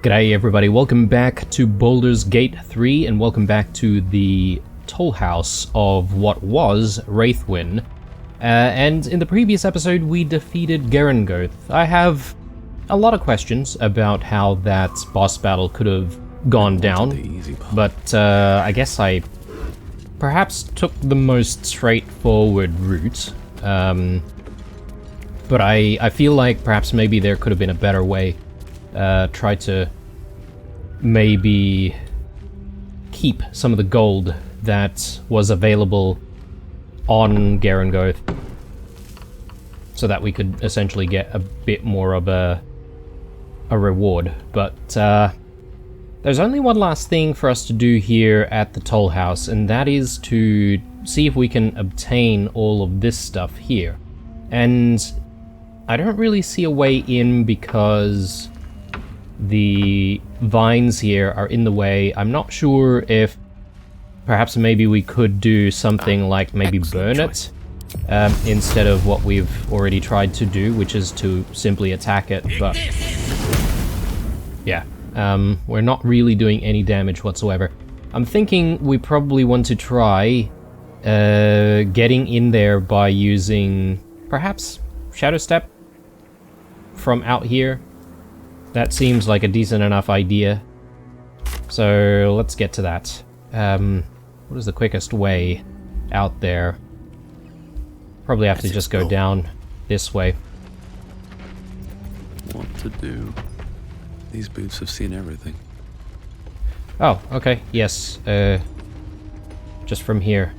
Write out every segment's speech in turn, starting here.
G'day everybody, welcome back to Baldur's Gate 3 and welcome back to the toll house of what was Wraithwyn. And in the previous episode we defeated Garangoth. I have a lot of questions about how that boss battle could have gone down, but I guess I perhaps took the most straightforward route. But I feel like perhaps maybe there could have been a better way. Try to maybe keep some of the gold that was available on Garangoth so that we could essentially get a bit more of a reward. But there's only one last thing for us to do here at the toll house, and that is to see if we can obtain all of this stuff here. And I don't really see a way in because the vines here are in the way. I'm not sure if perhaps maybe we could do something like maybe burn it instead of what we've already tried to do, which is to simply attack it. But yeah, we're not really doing any damage whatsoever. I'm thinking we probably want to try getting in there by using perhaps Shadow Step from out here. That seems like a decent enough idea. So let's get to that. What is the quickest way out there? Probably have to just go down this way. What to do? These boots have seen everything. Oh, okay, yes. Just from here.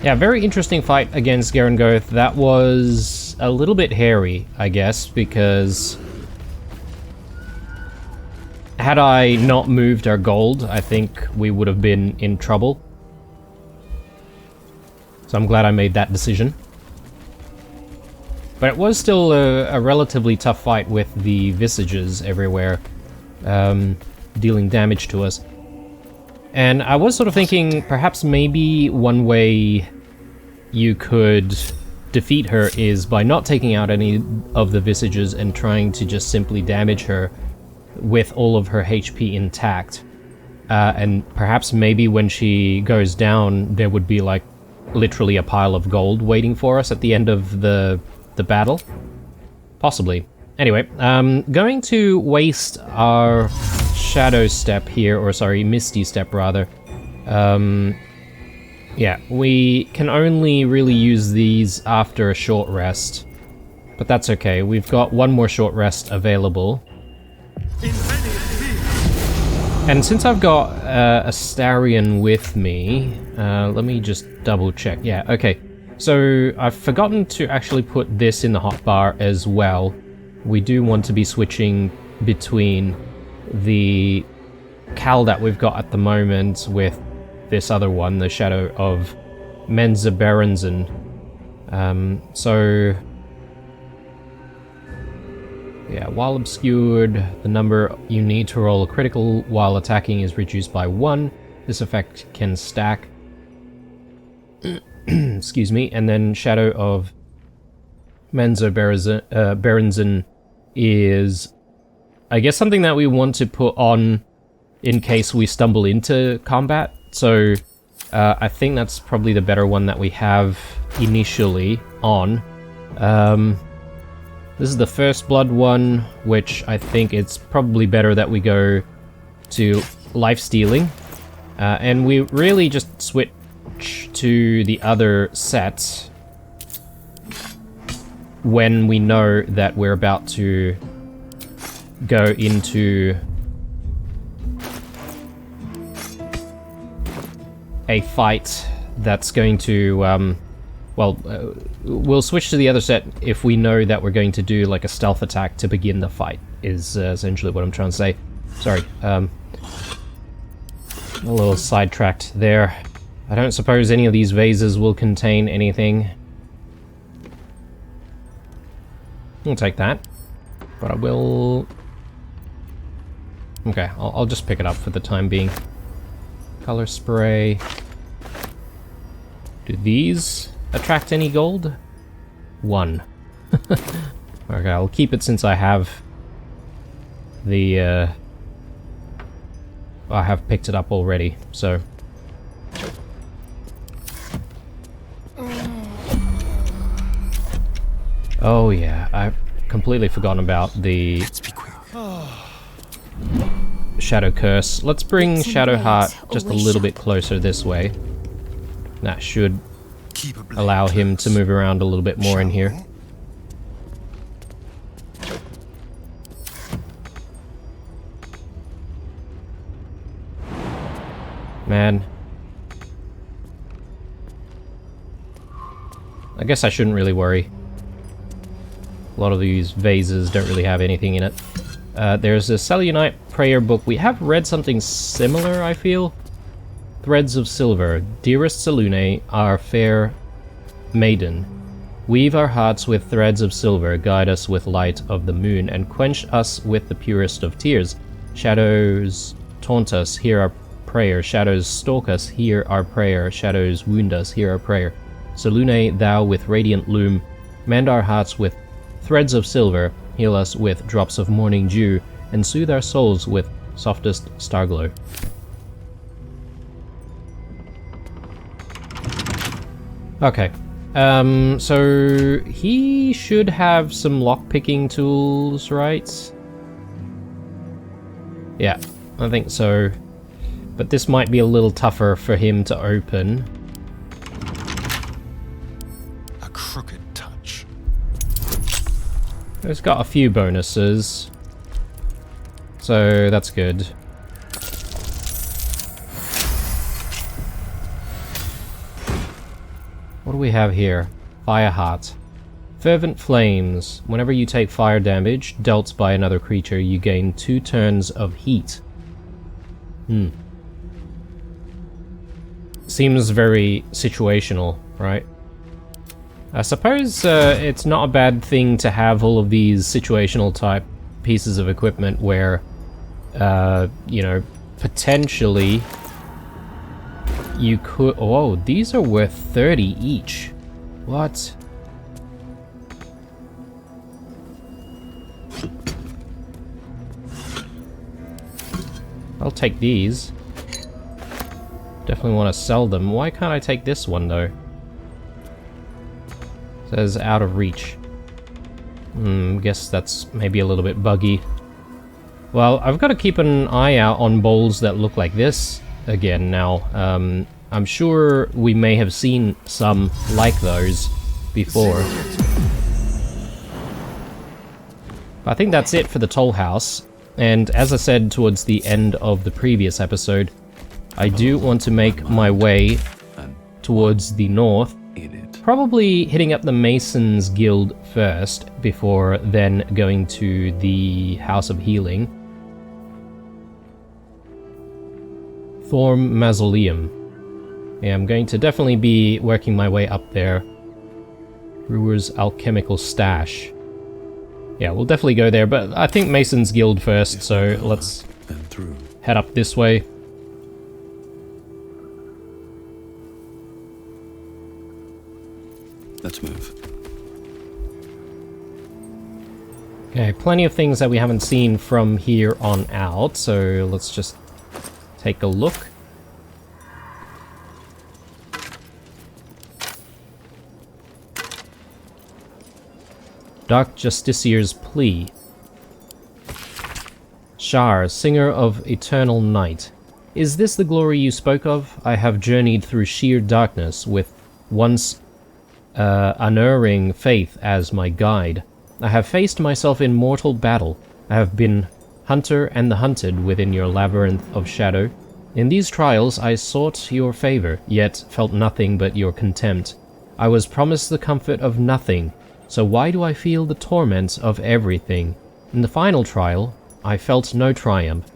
Yeah, very interesting fight against Garangoth. That was a little bit hairy, I guess, because had I not moved our gold, I think we would have been in trouble. So I'm glad I made that decision. But it was still a relatively tough fight with the visages everywhere, dealing damage to us. And I was sort of thinking perhaps maybe one way you could defeat her is by not taking out any of the visages and trying to just simply damage her with all of her HP intact. And perhaps maybe when she goes down, there would be like literally a pile of gold waiting for us at the end of the battle. Possibly. Anyway, going to waste our Shadow Step here, or sorry, Misty Step rather. Yeah, we can only really use these after a short rest, but that's okay. We've got one more short rest available. And since I've got Astarion with me, let me just double check. Yeah, okay. So I've forgotten to actually put this in the hotbar as well. We do want to be switching between the Cal that we've got at the moment with this other one, the Shadow of Menza Berenzen. So yeah, while obscured, the number you need to roll a critical while attacking is reduced by 1. This effect can stack. Excuse me. And then Shadow of Menza Berenzen is, I guess, something that we want to put on in case we stumble into combat. So I think that's probably the better one that we have initially on. This is the First Blood one, which I think it's probably better that we go to Life Stealing. And we really just switch to the other set when we know that we're about to go into a fight that's going to, we'll switch to the other set if we know that we're going to do like a stealth attack to begin the fight, is essentially what I'm trying to say. Sorry, a little sidetracked there. I don't suppose any of these vases will contain anything. I'll take that, but I will... Okay, I'll just pick it up for the time being. Color spray. Do these attract any gold? 1. Okay, I'll keep it since I have the, I have picked it up already, so... Oh yeah, I've completely forgotten about the Shadow Curse. Let's bring Shadowheart just a little bit closer this way. That should allow him to move around a little bit more in here. Man. I guess I shouldn't really worry. A lot of these vases don't really have anything in it. There's a Selûnite prayer book. We have read something similar, I feel. Threads of silver. Dearest Selûnite, our fair maiden, weave our hearts with threads of silver, guide us with light of the moon, and quench us with the purest of tears. Shadows taunt us, hear our prayer. Shadows stalk us, hear our prayer. Shadows wound us, hear our prayer. Selûnite, thou with radiant loom, mend our hearts with threads of silver, heal us with drops of morning dew, and soothe our souls with softest starglow. Okay, so he should have some lockpicking tools, right? Yeah, I think so. But this might be a little tougher for him to open. A crooked touch. It's got a few bonuses, so that's good. What do we have here? Fireheart. Fervent flames. Whenever you take fire damage dealt by another creature, you gain 2 turns of heat. Seems very situational, right? I suppose it's not a bad thing to have all of these situational type pieces of equipment where, you know, potentially you could... Oh, these are worth 30 each. What? I'll take these. Definitely want to sell them. Why can't I take this one, though? Says out of reach. Guess that's maybe a little bit buggy. Well, I've got to keep an eye out on bowls that look like this again now. I'm sure we may have seen some like those before. I think that's it for the toll house. And as I said towards the end of the previous episode, I do want to make my way towards the north. Probably hitting up the Masons Guild first, before then going to the House of Healing. Thorm Mausoleum. Yeah, I'm going to definitely be working my way up there. Brewer's Alchemical Stash. Yeah, we'll definitely go there, but I think Mason's Guild first, so let's head up this way. Let's move. Okay, plenty of things that we haven't seen from here on out, so let's just take a look. Dark Justicier's Plea. Shar, singer of eternal night. Is this the glory you spoke of? I have journeyed through sheer darkness with once unerring faith as my guide. I have faced myself in mortal battle. I have been hunter and the hunted within your labyrinth of shadow. In these trials I sought your favor, yet felt nothing but your contempt. I was promised the comfort of nothing, so why do I feel the torment of everything? In the final trial, I felt no triumph.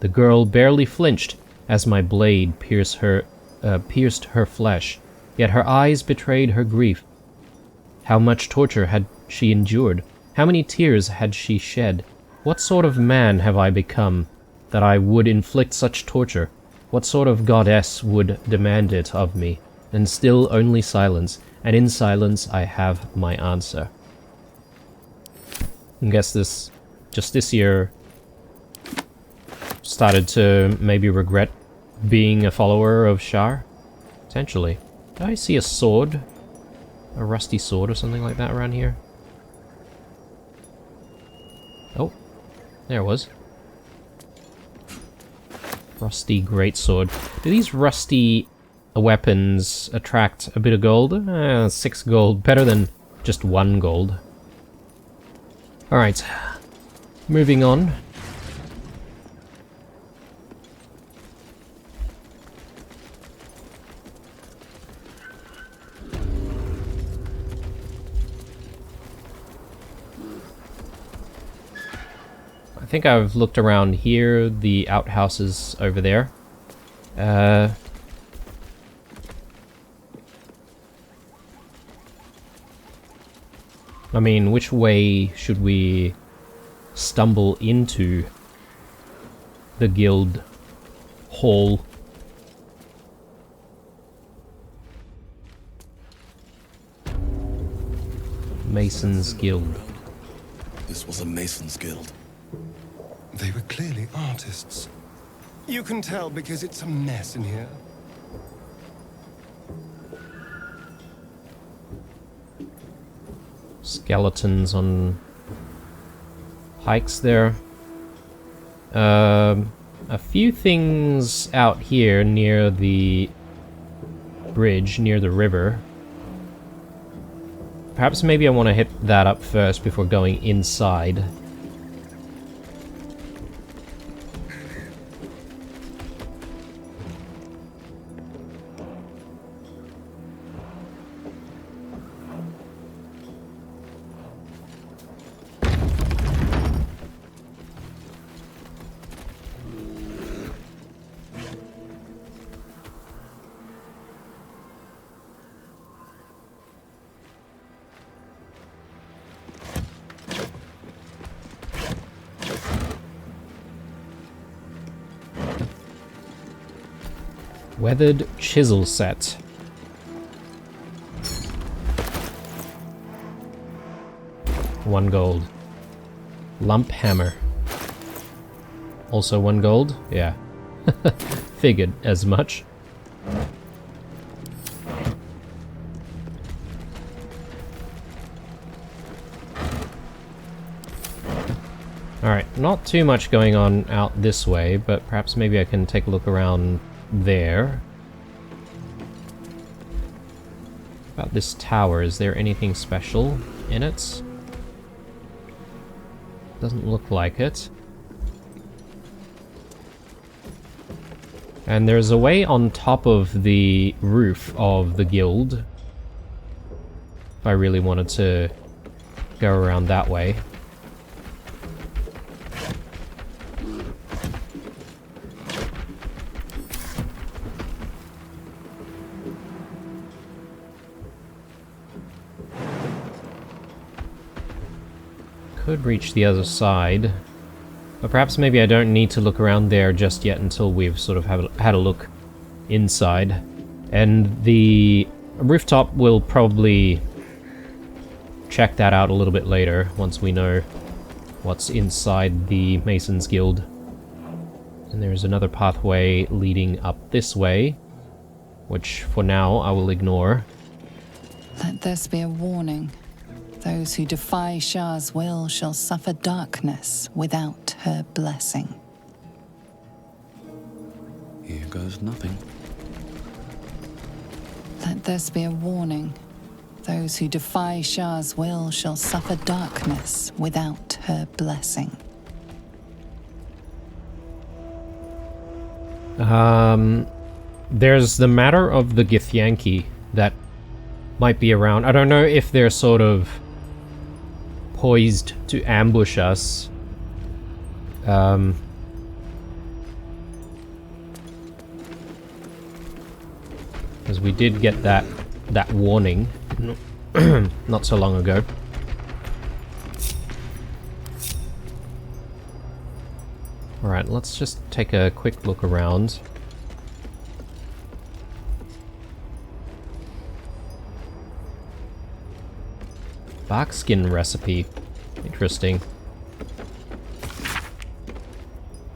The girl barely flinched as my blade pierced her flesh, yet her eyes betrayed her grief. How much torture had she endured? How many tears had she shed? What sort of man have I become, that I would inflict such torture? What sort of goddess would demand it of me? And still only silence, and in silence I have my answer. I guess this year started to maybe regret being a follower of Shar? Potentially. Did I see a sword? A rusty sword or something like that around here? Oh, there it was. Rusty greatsword. Do these rusty weapons attract a bit of gold? 6 gold. Better than just 1 gold. Alright. Moving on. I think I've looked around here, the outhouses over there. I mean, which way should we stumble into the guild hall? Mason's Guild. This was a Mason's Guild. They were clearly artists. You can tell because it's a mess in here. Skeletons on hikes there. A few things out here near the bridge, near the river. Perhaps maybe I want to hit that up first before going inside. Weathered chisel set. One gold. Lump hammer. Also 1 gold? Yeah. Figured as much. Alright, not too much going on out this way, but perhaps maybe I can take a look around there. About this tower, is there anything special in it? Doesn't look like it. And there's a way on top of the roof of the guild. If I really wanted to go around that way. Could reach the other side, but perhaps maybe I don't need to look around there just yet until we've sort of had a look inside. And the rooftop will probably check that out a little bit later, once we know what's inside the Mason's Guild. And there's another pathway leading up this way, which for now I will ignore. Let this be a warning. Those who defy Shah's will shall suffer darkness without her blessing. Here goes nothing. Let this be a warning. Those who defy Shah's will shall suffer darkness without her blessing. There's the matter of the Githyanki that might be around. I don't know if they're sort of poised to ambush us. Because we did get that warning not so long ago. Alright, let's just take a quick look around. Barkskin recipe. Interesting.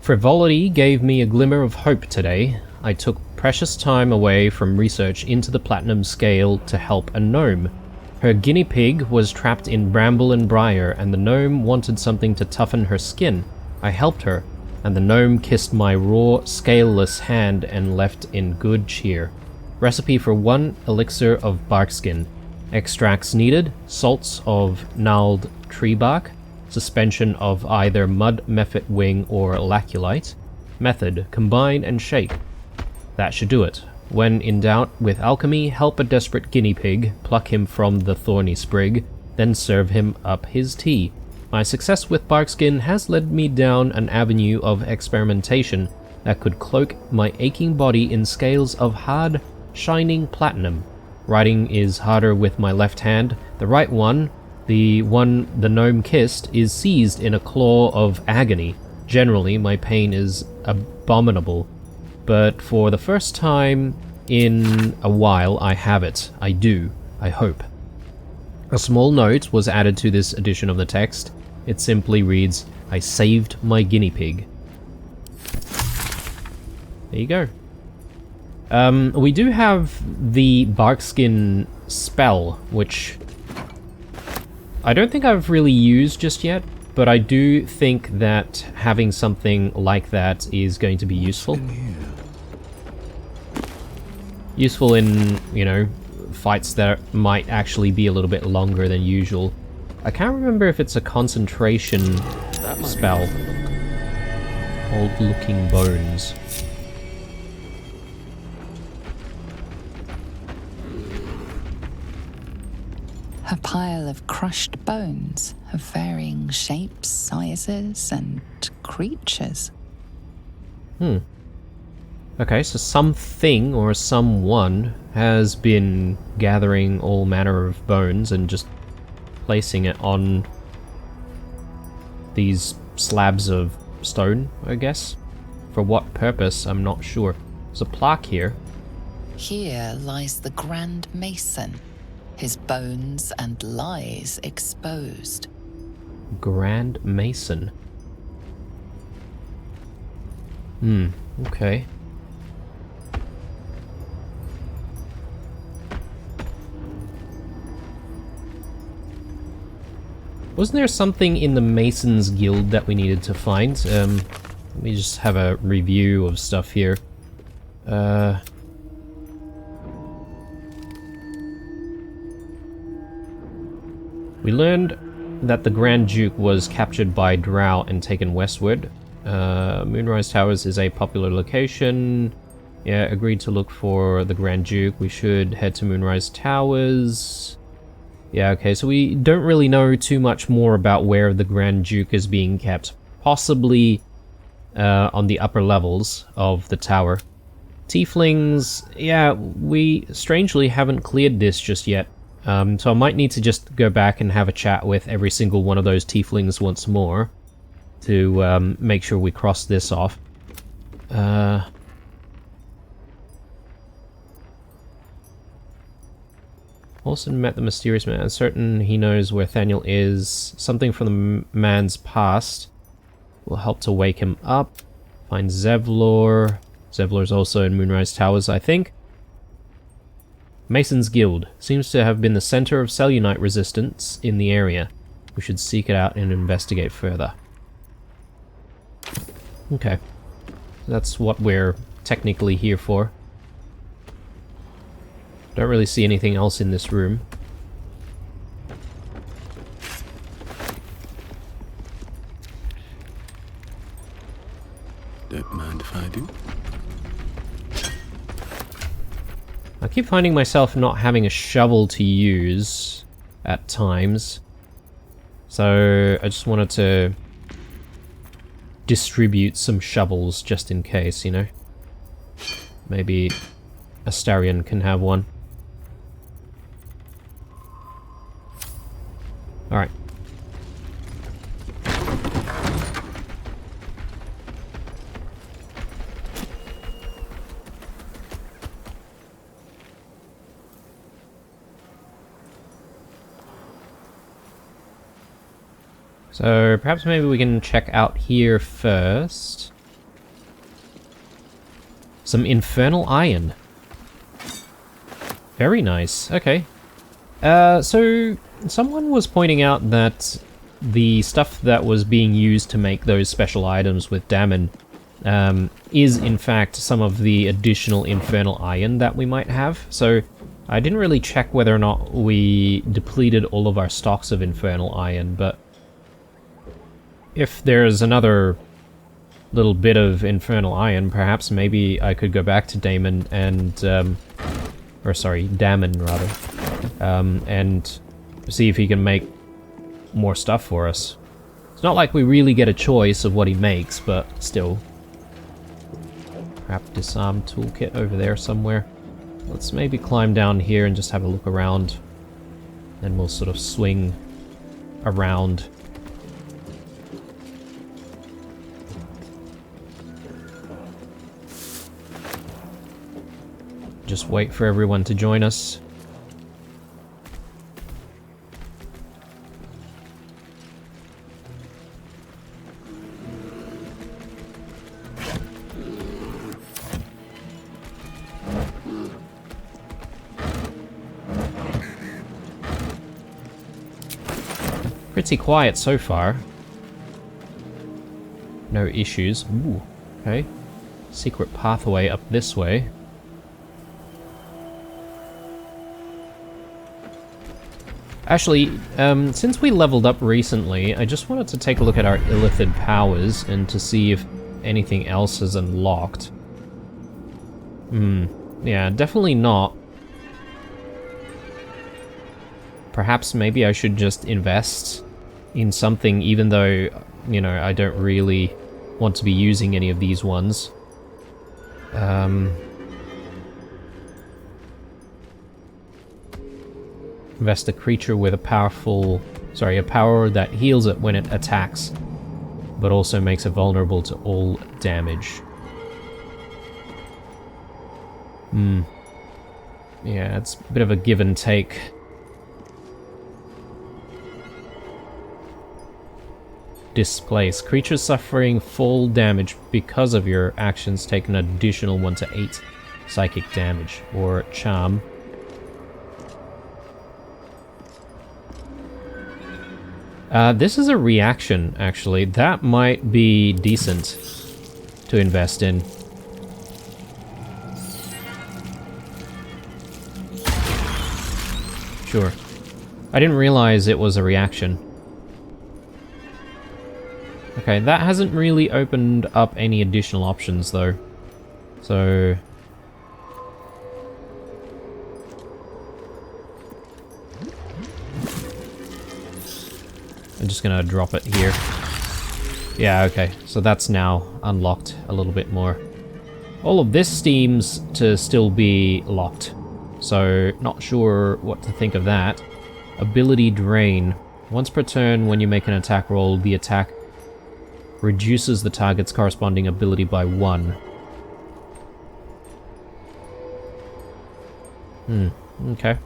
Frivolity gave me a glimmer of hope today. I took precious time away from research into the platinum scale to help a gnome. Her guinea pig was trapped in bramble and briar, and the gnome wanted something to toughen her skin. I helped her, and the gnome kissed my raw, scaleless hand and left in good cheer. Recipe for 1 elixir of barkskin. Extracts needed: salts of gnarled tree bark, suspension of either mud mephit wing or laculite. Method: combine and shake. That should do it. When in doubt with alchemy, help a desperate guinea pig, pluck him from the thorny sprig, then serve him up his tea. My success with barkskin has led me down an avenue of experimentation that could cloak my aching body in scales of hard, shining platinum. Writing is harder with my left hand. The right one, the one the gnome kissed, is seized in a claw of agony. Generally, my pain is abominable, but for the first time in a while I have it. I do. I hope. A small note was added to this edition of the text. It simply reads, "I saved my guinea pig." There you go. We do have the barkskin spell, which I don't think I've really used just yet, but I do think that having something like that is going to be useful. Useful in, you know, fights that might actually be a little bit longer than usual. I can't remember if it's a concentration spell. Old looking bones. A pile of crushed bones of varying shapes, sizes, and creatures. Okay, so something or someone has been gathering all manner of bones and just placing it on these slabs of stone, I guess. For what purpose, I'm not sure. There's a plaque here. Here lies the Grand Mason, his bones and lies exposed. Grand Mason. Okay. Wasn't there something in the Masons Guild that we needed to find? Let me just have a review of stuff here. We learned that the Grand Duke was captured by Drow and taken westward. Moonrise Towers is a popular location. Yeah, agreed to look for the Grand Duke. We should head to Moonrise Towers. Yeah, okay, so we don't really know too much more about where the Grand Duke is being kept. Possibly on the upper levels of the tower. Tieflings, yeah, we strangely haven't cleared this just yet. So I might need to just go back and have a chat with every single one of those tieflings once more to make sure we cross this off. Olsen met the mysterious man. Certain he knows where Thaniel is. Something from the man's past will help to wake him up. Find Zevlor. Zevlor's also in Moonrise Towers, I think. Mason's Guild. Seems to have been the center of Selûnite resistance in the area. We should seek it out and investigate further. Okay. That's what we're technically here for. Don't really see anything else in this room. Don't mind if I do. I keep finding myself not having a shovel to use at times. So I just wanted to distribute some shovels just in case, you know. Maybe Astarion can have one. Alright. So perhaps maybe we can check out here first. Some infernal iron. Very nice. Okay. So someone was pointing out that the stuff that was being used to make those special items with Dammon is in fact some of the additional infernal iron that we might have. So I didn't really check whether or not we depleted all of our stocks of infernal iron, but if there's another little bit of infernal iron, perhaps maybe I could go back to Dammon and and see if he can make more stuff for us. It's not like we really get a choice of what he makes, but still. Perhaps disarm toolkit over there somewhere. Let's maybe climb down here and just have a look around. Then we'll sort of swing around. Just wait for everyone to join us. Pretty quiet so far. No issues. Ooh, okay. Secret pathway up this way. Actually, since we leveled up recently, I just wanted to take a look at our illithid powers and to see if anything else is unlocked. Yeah, definitely not. Perhaps maybe I should just invest in something even though, you know, I don't really want to be using any of these ones. Invest a creature with a power that heals it when it attacks, but also makes it vulnerable to all damage. Yeah, it's a bit of a give and take. Displace. Creatures suffering fall damage because of your actions take an additional 1 to 8 psychic damage, or charm. This is a reaction, actually. That might be decent to invest in. Sure. I didn't realize it was a reaction. Okay, that hasn't really opened up any additional options, though. So... I'm just gonna drop it here. Yeah, okay. So that's now unlocked a little bit more. All of this seems to still be locked. So, not sure what to think of that. Ability Drain. Once per turn, when you make an attack roll, the attack reduces the target's corresponding ability by 1. Okay.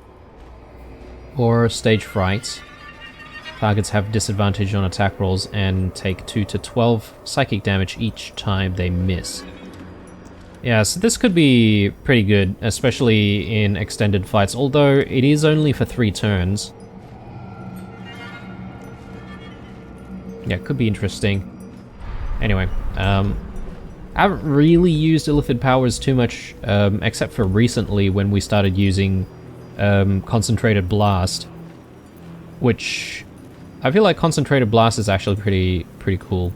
Or Stage Fright. Targets have disadvantage on attack rolls and take 2 to 12 psychic damage each time they miss. Yeah, so this could be pretty good, especially in extended fights, although it is only for 3 turns. Yeah, it could be interesting. Anyway, I haven't really used illithid powers too much, except for recently when we started using Concentrated Blast, which I feel like Concentrated Blast is actually pretty cool.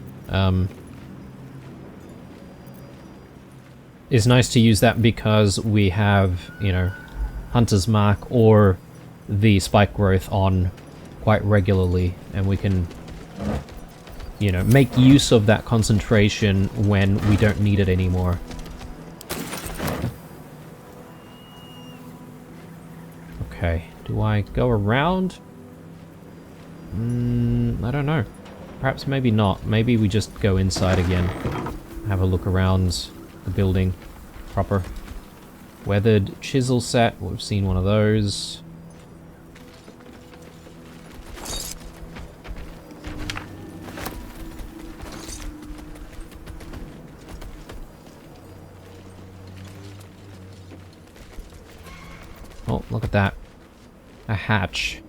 It's nice to use that because we have, you know, Hunter's Mark or the Spike Growth on quite regularly, and we can, you know, make use of that concentration when we don't need it anymore. Okay, do I go around? I don't know. Perhaps maybe not. Maybe we just go inside again. Have a look around the building proper. Weathered chisel set. We've seen one of those. Oh, look at that. A hatch.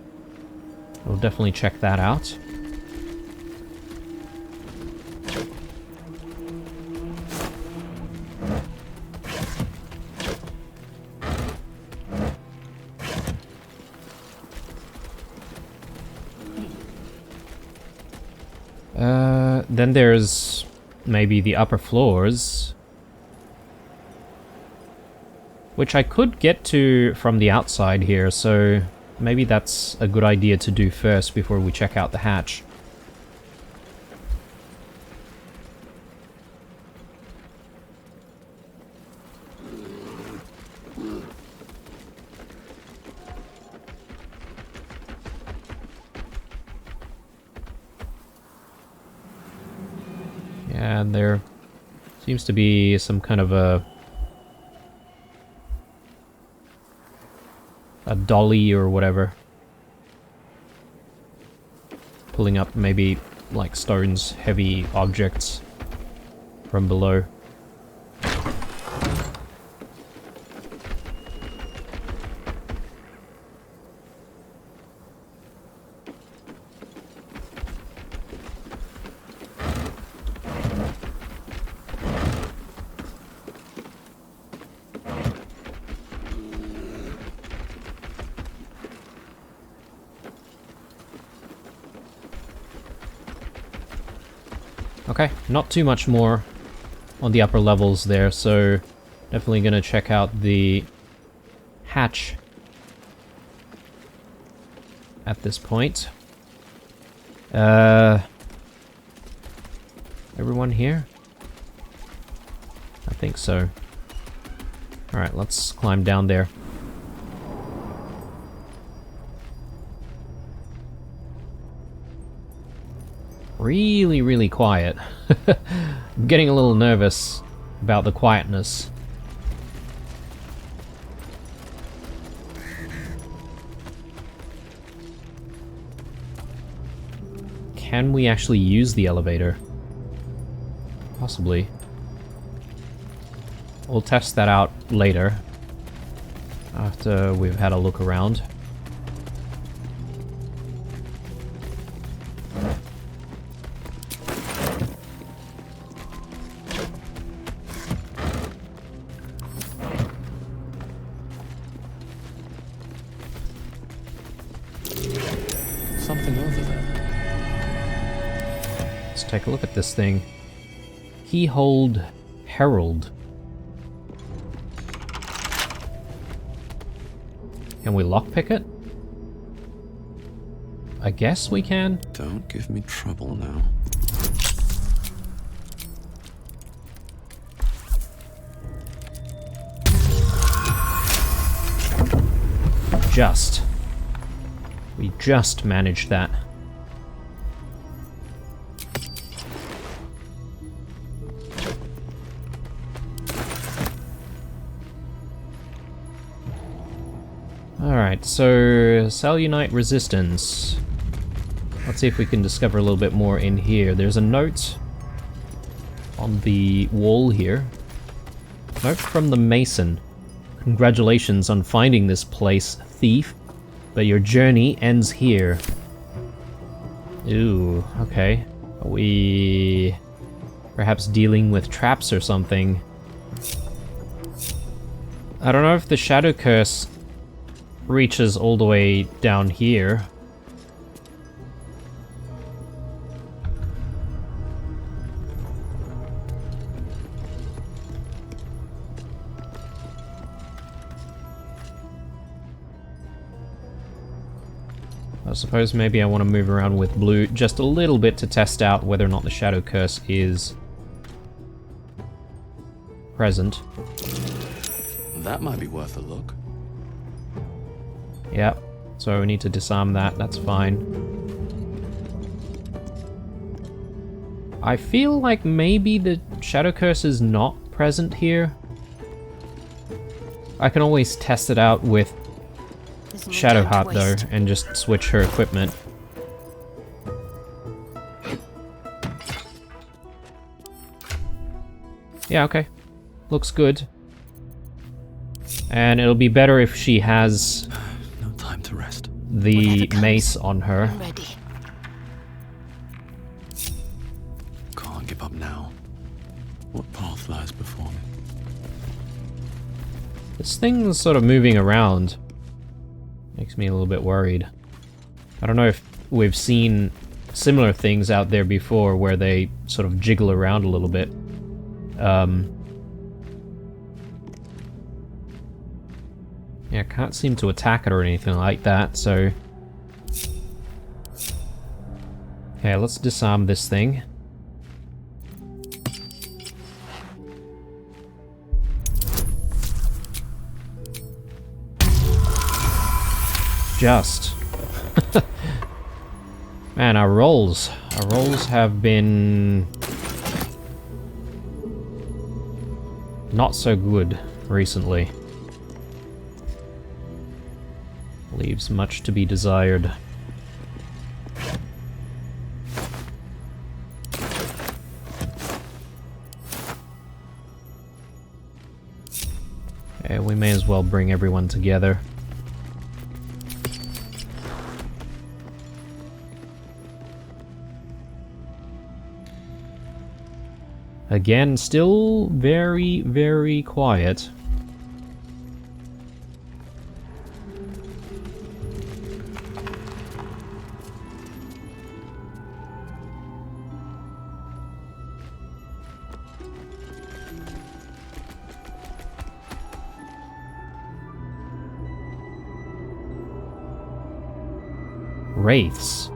We'll definitely check that out. Then there's maybe the upper floors, which I could get to from the outside here, so maybe that's a good idea to do first before we check out the hatch. Yeah, and there seems to be some kind of a dolly or whatever. Pulling up maybe like stones, heavy objects from below. Okay, not too much more on the upper levels there, so definitely gonna check out the hatch at this point. Everyone here? I think so. Alright, let's climb down there. Really, really quiet. I'm getting a little nervous about the quietness. Can we actually use the elevator? Possibly. We'll test that out later, after we've had a look around. Something over there. Let's take a look at this thing. Keyhold Herald. Can we lockpick it? I guess we can. Don't give me trouble now. We just managed that. Alright, so Selûnite resistance. Let's see if we can discover a little bit more in here. There's a note on the wall here. Note from the Mason. Congratulations on finding this place, thief, but your journey ends here. Ooh, okay. Are we perhaps dealing with traps or something? I don't know if the Shadow Curse reaches all the way down here. I suppose maybe I want to move around with blue just a little bit to test out whether or not the Shadow Curse is present. That might be worth a look. Yep, so we need to disarm that, that's fine. I feel like maybe the Shadow Curse is not present here. I can always test it out with Shadowheart though, and just switch her equipment. Yeah, okay. Looks good. And it'll be better if she has No time to rest. the mace on her. I'm ready. Can't give up now. What path lies before me? This thing's sort of moving around. Makes me a little bit worried. I don't know if we've seen similar things out there before where they sort of jiggle around a little bit. Yeah, can't seem to attack it or anything like that, so... Okay, let's disarm this thing. Just. Man, our rolls have been not so good recently. Leaves much to be desired. Okay, we may as well bring everyone together. Again, still very, very quiet. Wraiths.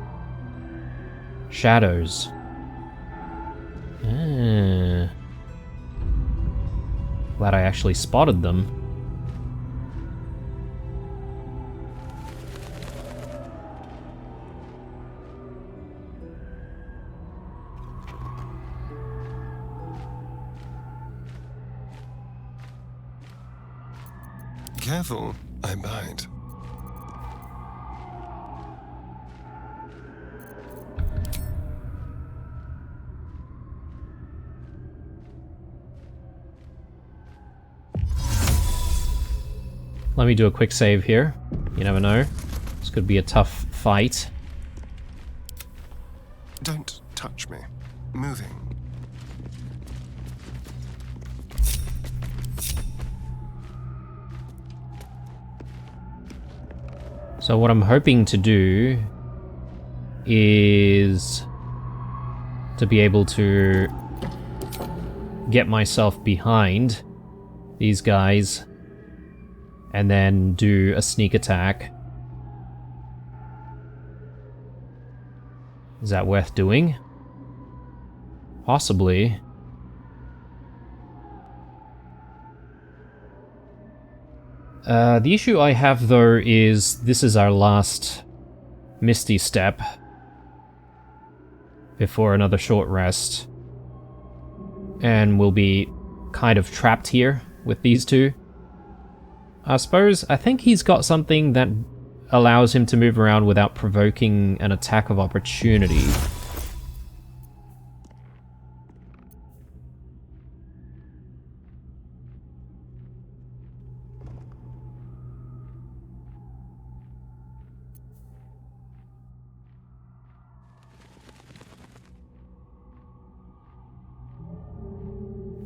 Shadows. Glad I actually spotted them. Careful, I bite. Let me do a quick save here. You never know. This could be a tough fight. Don't touch me. Moving. So what I'm hoping to do is to be able to get myself behind these guys and then do a sneak attack. Is that worth doing? Possibly. The issue I have, though, is this is our last Misty Step before another short rest. And we'll be kind of trapped here with these two. I think he's got something that allows him to move around without provoking an attack of opportunity.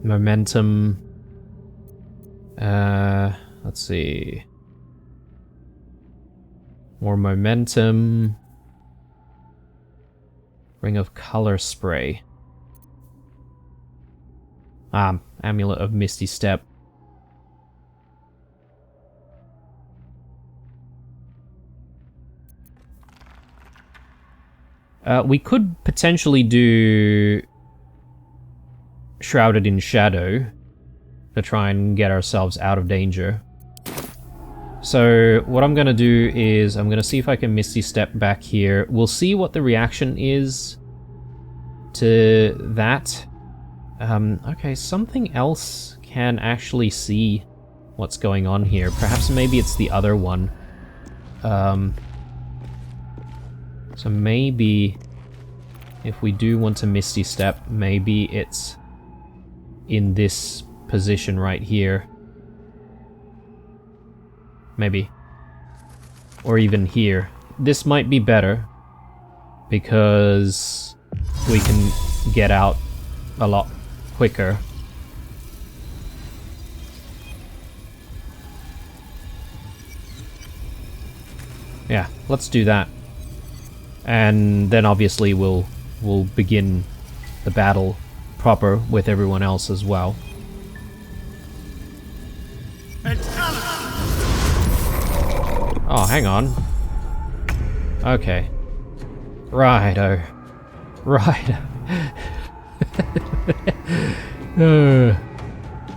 Momentum. Let's see. More momentum. Ring of Color Spray. Amulet of Misty Step. We could potentially do Shrouded in Shadow to try and get ourselves out of danger. So what I'm going to do is I'm going to see if I can Misty Step back here. We'll see what the reaction is to that. Okay, something else can actually see what's going on here. Perhaps maybe it's the other one. So maybe if we do want to Misty Step, maybe it's in this position right here. maybe. Or even here. This might be better, because we can get out a lot quicker. Yeah, let's do that. And then obviously we'll begin the battle proper with everyone else as well. Oh, hang on. Okay. Righto. Right.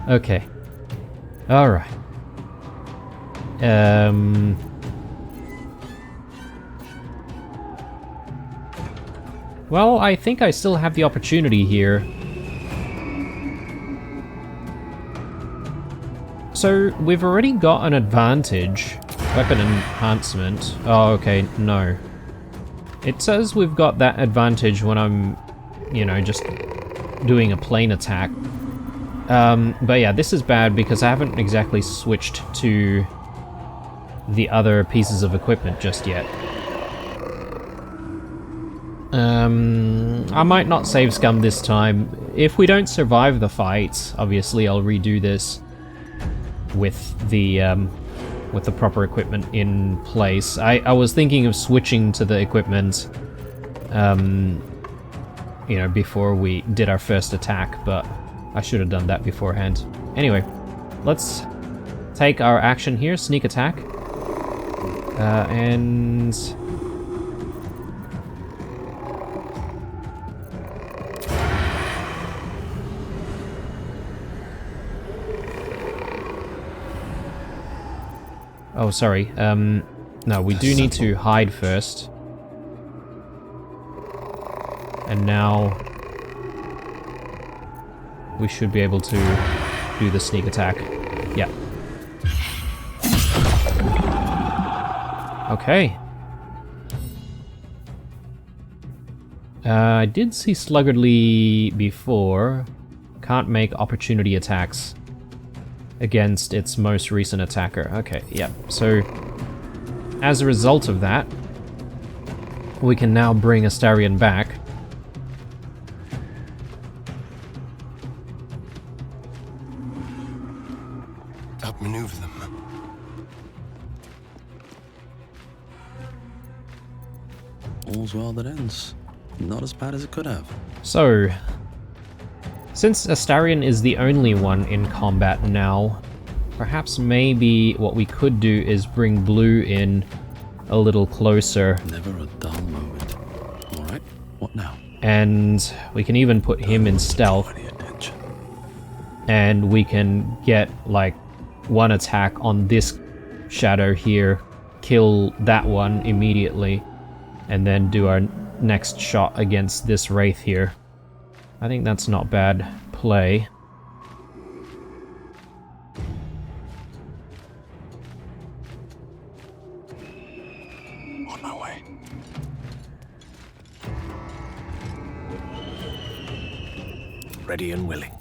Okay. Alright. Well, I think I still have the opportunity here. So, we've already got an advantage. Weapon enhancement. Oh, okay, no. It says we've got that advantage when I'm, you know, just doing a plain attack. But yeah, this is bad because I haven't exactly switched to the other pieces of equipment just yet. I might not save scum this time. If we don't survive the fight, obviously I'll redo this with the proper equipment in place. I was thinking of switching to the equipment, you know, before we did our first attack, but I should have done that beforehand. Anyway, let's take our action here, sneak attack, and... Oh, sorry. No, we do need to hide first. And now we should be able to do the sneak attack. Yeah. Okay. I did see Sluggardly before. Can't make opportunity attacks against its most recent attacker. Okay, yeah. So, as a result of that, we can now bring Astarion back. Outmaneuver them. All's well that ends. Not as bad as it could have. So, since Astarion is the only one in combat now, perhaps maybe what we could do is bring Blue in a little closer. Never a dull moment. Alright, what now? And we can even put him in stealth. Any attention. And we can get, like, one attack on this shadow here, kill that one immediately, and then do our next shot against this wraith here. I think that's not bad play. On my way. Ready and willing.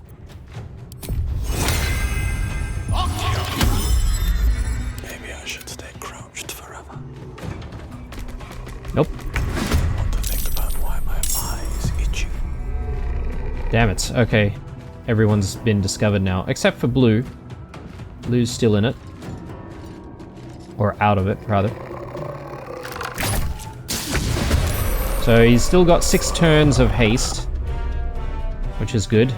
Maybe I should stay crouched forever. Nope. I want to think about why my eye is itching. Damn it. Okay. Everyone's been discovered now, except for Blue. Blue's still in it. Or out of it, rather. So he's still got 6 turns of haste, which is good.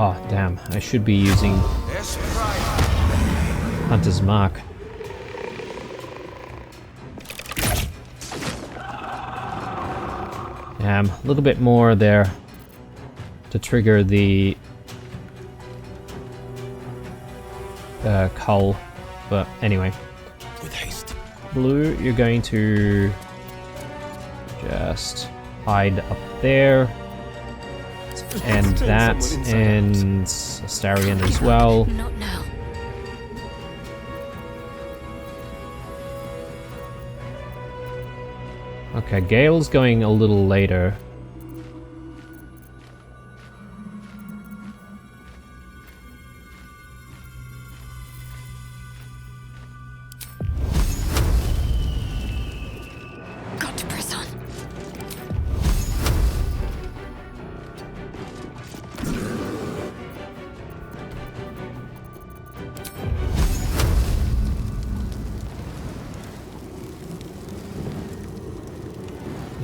Oh, damn. I should be using Hunter's Mark. Damn, a little bit more there to trigger the cull. But anyway. With haste. Blue, you're going to just hide up there. And that, and Astarion as well. Not now. Okay, Gale's going a little later.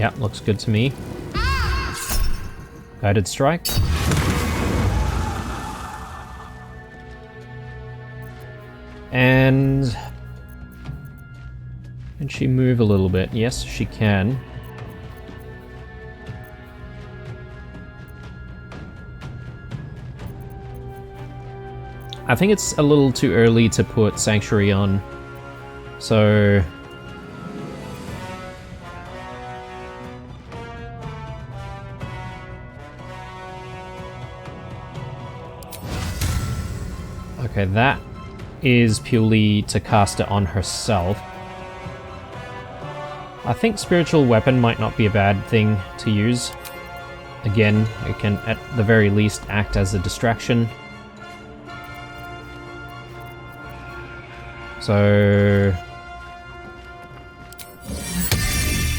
Yep, looks good to me. Guided strike. And... can she move a little bit? Yes, she can. I think it's a little too early to put Sanctuary on. So... okay, that is purely to cast it on herself. I think Spiritual Weapon might not be a bad thing to use. Again, it can at the very least act as a distraction. So...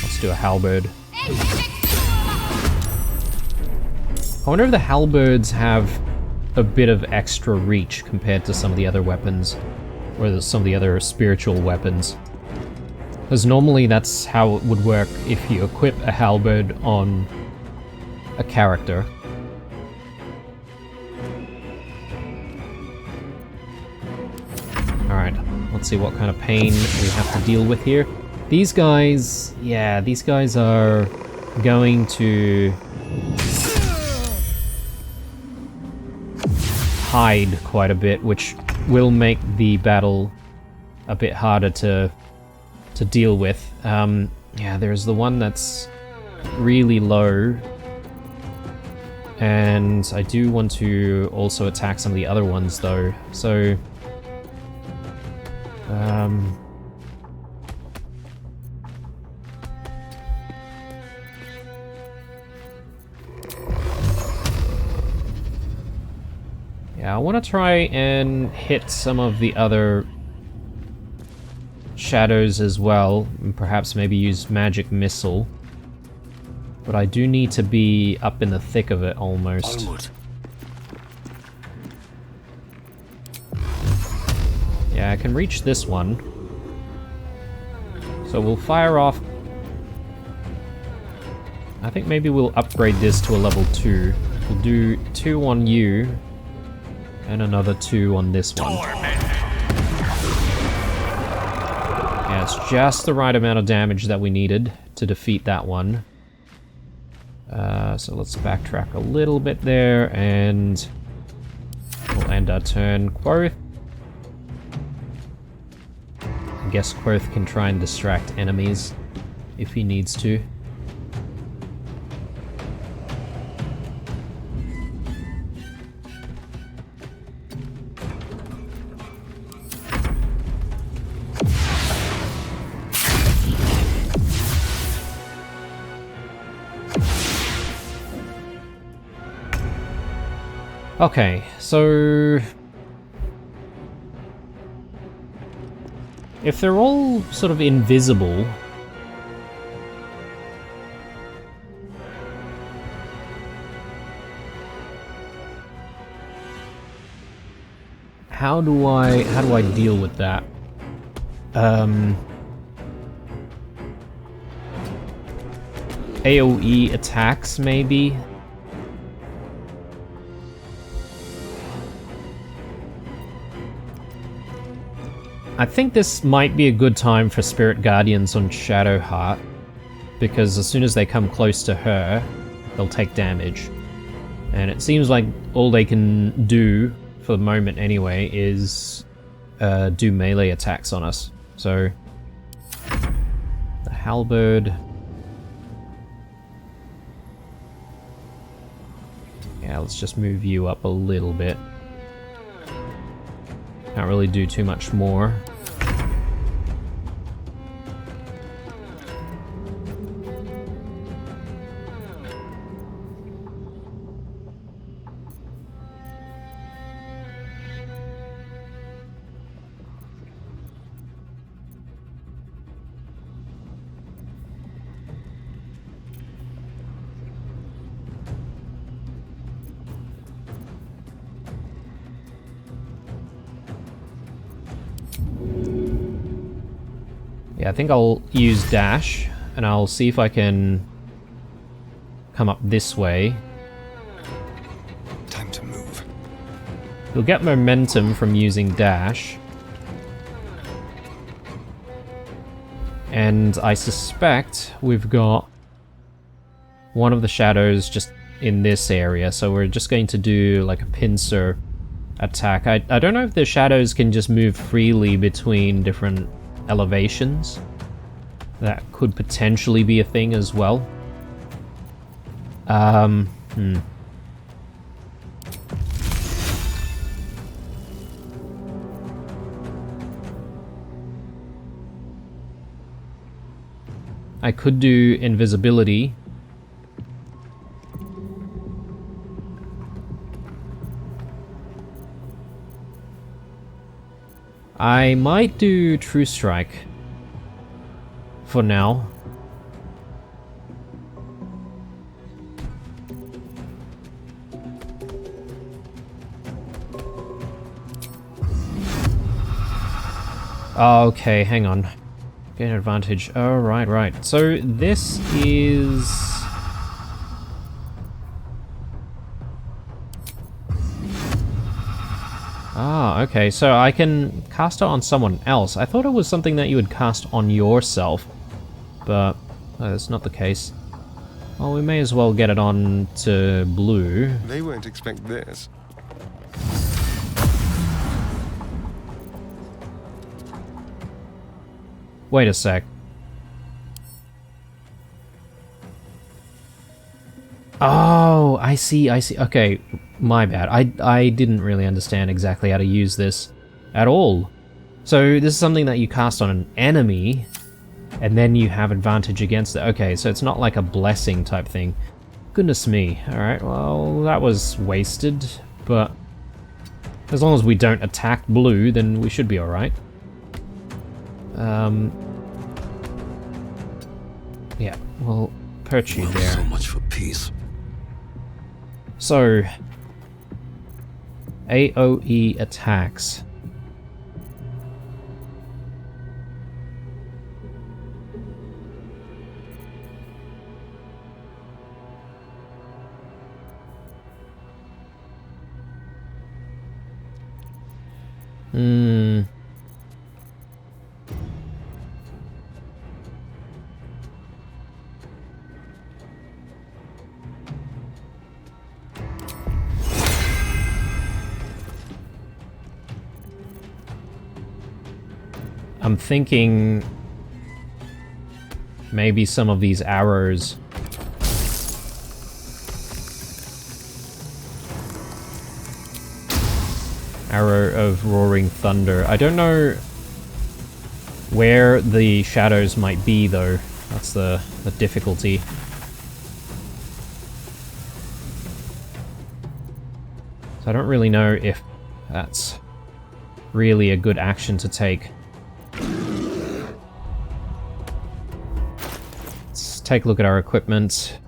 let's do a halberd. I wonder if the halberds have a bit of extra reach compared to some of the other weapons, or some of the other spiritual weapons. Because normally that's how it would work if you equip a halberd on a character. Alright, let's see what kind of pain we have to deal with here. These guys, yeah, these guys are going to hide quite a bit, which will make the battle a bit harder to deal with. Yeah, there's the one that's really low, and I do want to also attack some of the other ones though, so yeah, I want to try and hit some of the other shadows as well, and perhaps maybe use Magic Missile. But I do need to be up in the thick of it almost. Onward. Yeah, I can reach this one. So we'll fire off. I think maybe we'll upgrade this to a level 2. We'll do 2 on you, and another 2 on this one. Yeah, it's just the right amount of damage that we needed to defeat that one. So let's backtrack a little bit there, and we'll end our turn. Quoth. I guess Quoth can try and distract enemies if he needs to. Okay, so if they're all sort of invisible, how do I deal with that? AoE attacks maybe? I think this might be a good time for Spirit Guardians on Shadowheart, because as soon as they come close to her, they'll take damage. And it seems like all they can do, for the moment anyway, is do melee attacks on us. So, the halberd. Yeah, let's just move you up a little bit. Can't really do too much more. Yeah, I think I'll use dash, and I'll see if I can come up this way. Time to move. You'll get momentum from using dash. And I suspect we've got one of the shadows just in this area, so we're just going to do like a pincer attack. I don't know if the shadows can just move freely between different elevations. That could potentially be a thing as well. I could do invisibility. I might do True Strike for now. Okay, hang on. Gain advantage. Oh, right. So this is... Ah, okay, so I can cast it on someone else. I thought it was something that you would cast on yourself, but that's not the case. Well, we may as well get it on to blue. They won't expect this. Wait a sec. Oh, I see. Okay, my bad. I didn't really understand exactly how to use this at all. So this is something that you cast on an enemy, and then you have advantage against it. Okay, so it's not like a blessing type thing. Goodness me. Alright, well, that was wasted, but as long as we don't attack blue, then we should be alright. Yeah, we'll perch you there. So much for peace. So, AoE attacks. I'm thinking maybe some of these arrows. Arrow of Roaring Thunder. I don't know where the shadows might be though. That's the difficulty. So I don't really know if that's really a good action to take. Let's take a look at our equipment.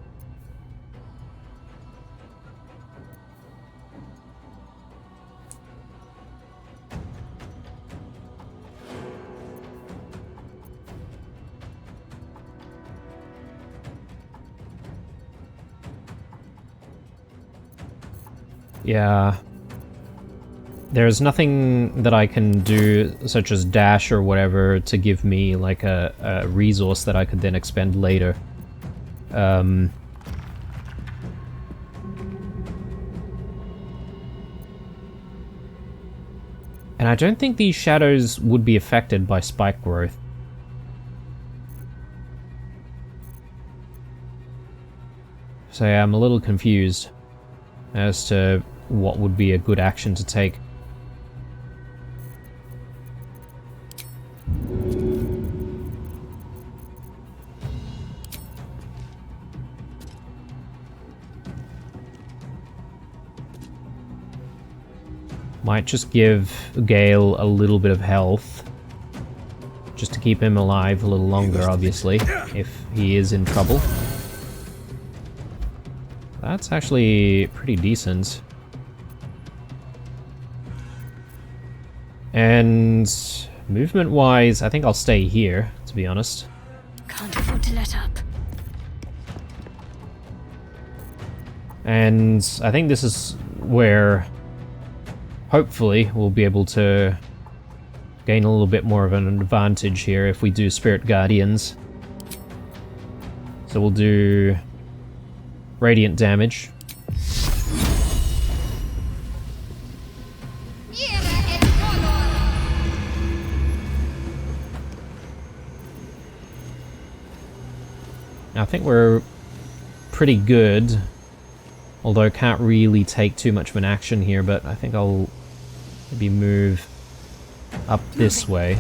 Yeah. There's nothing that I can do, such as dash or whatever, to give me like a resource that I could then expend later. And I don't think these shadows would be affected by spike growth. So yeah, I'm a little confused as to what would be a good action to take. Might just give Gale a little bit of health. Just to keep him alive a little longer, obviously, if he is in trouble. That's actually pretty decent. And movement-wise, I think I'll stay here, to be honest. Can't afford to let up. And I think this is where, hopefully, we'll be able to gain a little bit more of an advantage here if we do Spirit Guardians. So we'll do radiant damage. I think we're pretty good, although can't really take too much of an action here, but I think I'll maybe move up this way.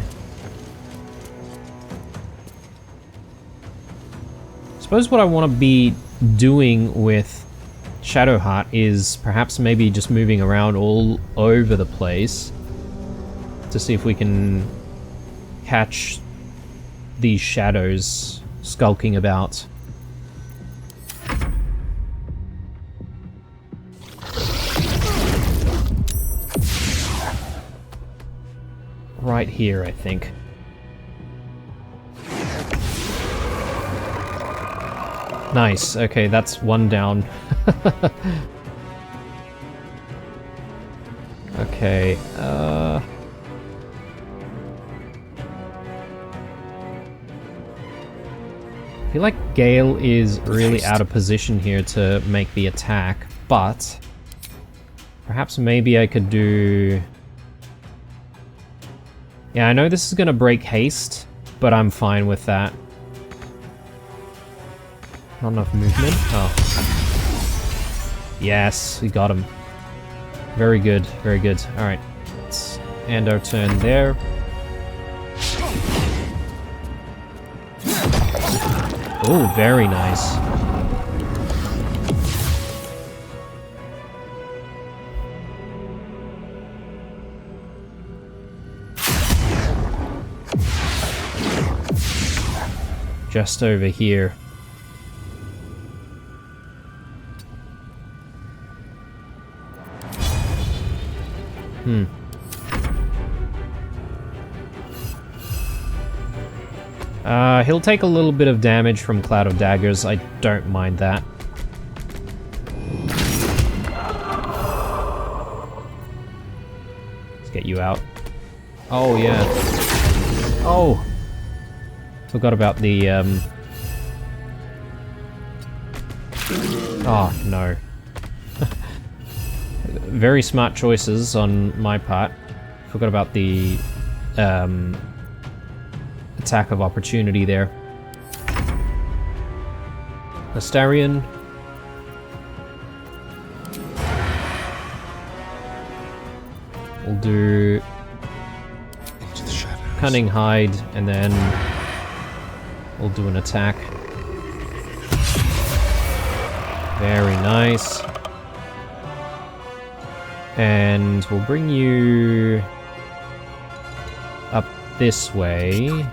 I suppose what I want to be doing with Shadowheart is perhaps maybe just moving around all over the place to see if we can catch these shadows skulking about. Right here, I think. Nice. Okay, that's one down. Okay, I feel like Gale is really out of position here to make the attack, but perhaps maybe I could do... Yeah, I know this is gonna break haste, but I'm fine with that. Not enough movement? Oh. Yes, we got him. Very good, very good. Alright, let's end our turn there. Oh, very nice. Just over here. He'll take a little bit of damage from Cloud of Daggers. I don't mind that. Let's get you out. Oh, yeah. Oh! Forgot about the, Oh, no. Very smart choices on my part. Forgot about the, attack of opportunity there. Astarion. We'll do Into the shadows. Cunning Hide, and then we'll do an attack. Very nice. And we'll bring you up this way.